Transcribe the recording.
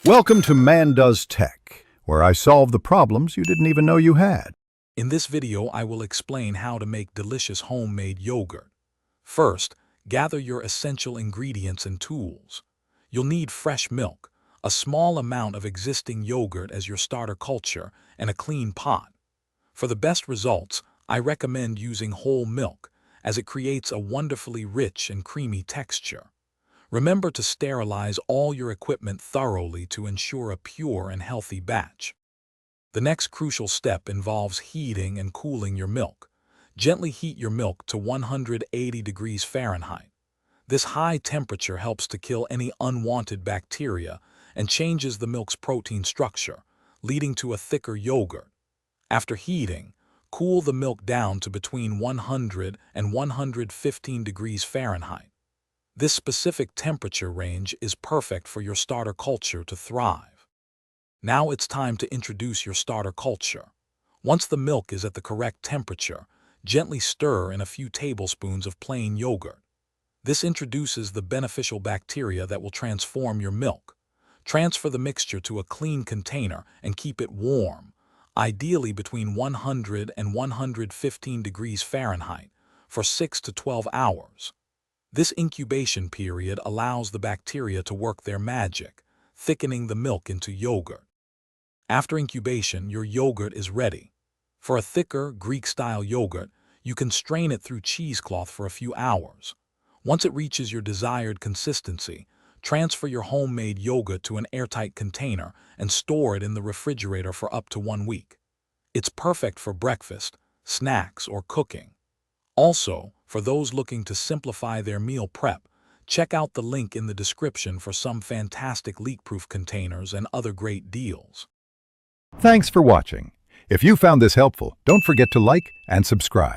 Welcome to Man Does Tech, where I solve the problems you didn't even know you had. In this video, I will explain how to make delicious homemade yogurt. First, gather your essential ingredients and tools. You'll need fresh milk, a small amount of existing yogurt as your starter culture, and a clean pot. For the best results, I recommend using whole milk, as it creates a wonderfully rich and creamy texture. Remember to sterilize all your equipment thoroughly to ensure a pure and healthy batch. The next crucial step involves heating and cooling your milk. Gently heat your milk to 180 degrees Fahrenheit. This high temperature helps to kill any unwanted bacteria and changes the milk's protein structure, leading to a thicker yogurt. After heating, cool the milk down to between 100 and 115 degrees Fahrenheit. This specific temperature range is perfect for your starter culture to thrive. Now it's time to introduce your starter culture. Once the milk is at the correct temperature, gently stir in a few tablespoons of plain yogurt. This introduces the beneficial bacteria that will transform your milk. Transfer the mixture to a clean container and keep it warm, ideally between 100 and 115 degrees Fahrenheit, for 6 to 12 hours. This incubation period allows the bacteria to work their magic, thickening the milk into yogurt. After incubation, your yogurt is ready. For a thicker, Greek-style yogurt, you can strain it through cheesecloth for a few hours. Once it reaches your desired consistency, transfer your homemade yogurt to an airtight container and store it in the refrigerator for up to 1 week. It's perfect for breakfast, snacks, or cooking. Also, for those looking to simplify their meal prep, check out the link in the description for some fantastic leak-proof containers and other great deals. Thanks for watching. If you found this helpful, don't forget to like and subscribe.